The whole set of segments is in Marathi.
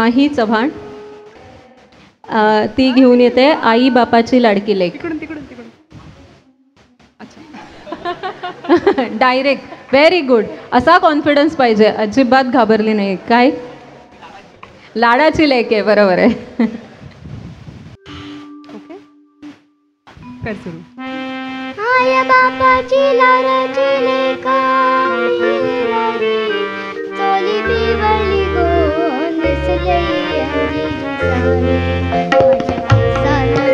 माही चव्हाण, ती घेऊन येते आई बापाची लाडकी लेक. Direct very good. असा कॉन्फिडन्स पाहिजे, अजिबात घाबरली नाही. काय लाडाची लेक आहे, बरोबर आहे. कर सुरू. आया बापाची लाडाची लेक रे, चोली पिवळी गोंद दिसले अंगी जुसारी.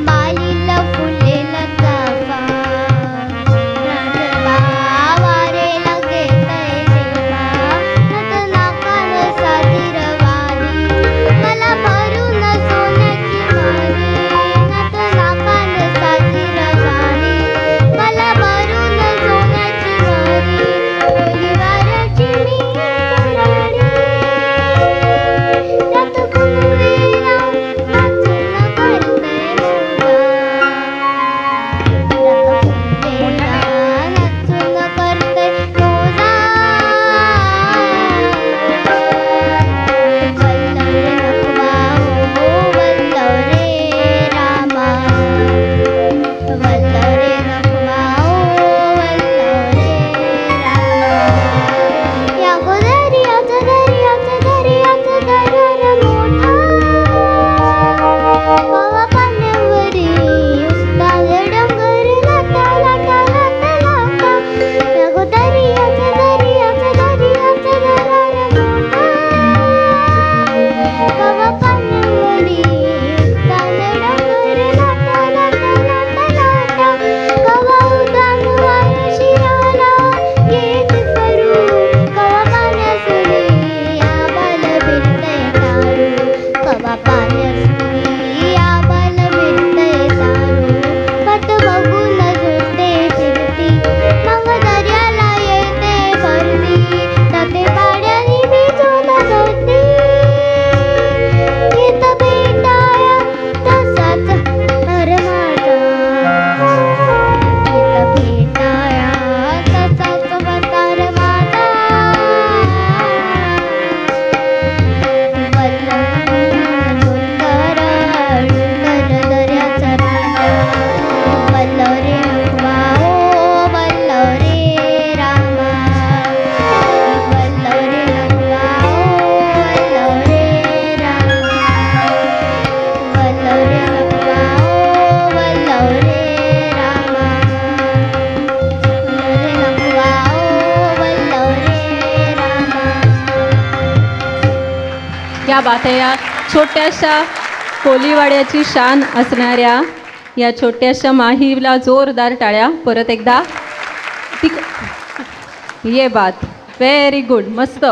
बालीला फुलेला चाफा, वारेला घेतय शेपा, नत नाकान साधी रवानी, मला भरून सोन्याची मानी, नत नाकान साधी रवानी, मला भरून सोन्याची मानी. कोलीवाराची मी कराडी, त्यात घुमवेला नाचून करतय मोजा, नाचून करतय मोजा. वल्लव रे नखवा हो, वल्लव रे रामा, वल्लव रे नखवा हो, वल्लव रे रामा. या गो दर्याचं दरार मोठा, कवा पाण्यावरी उस्ताद डोंगर लाटा लाटा लाटा लाटा. या गो दर्याचं दरार मोठा, कवा पाण्यावरी उस्ताद डोंगर लाटा लाटा लाटा लाटा. कवा उदाम वारा शिराला घेत करू, कवा पाण्यासुरी आबाल भिरतय तारू, कवा पाण्यासुरी आबाल भिरतय तारू. पत बघून झुटते फिरती, मग दर्याला येते भरती, तसे पाण्यानी भिजून धरती. येत भेटाया तसाच हर माझा, येत भेटाया तसाच वतार माझा. डोंगर दर्याचा राजा, वल्लव रे नखवा हो, वल्लव रे रामा, वल्लव रे नखवा हो, वल्लव रे रामा, वल्लव रे नखवा हो, वल्लव रे रामा, वल्लव रे नखवा हो, वल्लव रे रामा. क्या बात आहे. या छोट्याशा कोलीवाड्याची शान असणाऱ्या या छोट्याशा माहीला जोरदार टाळ्या परत एकदा. ये बात, व्हेरी गुड, मस्त.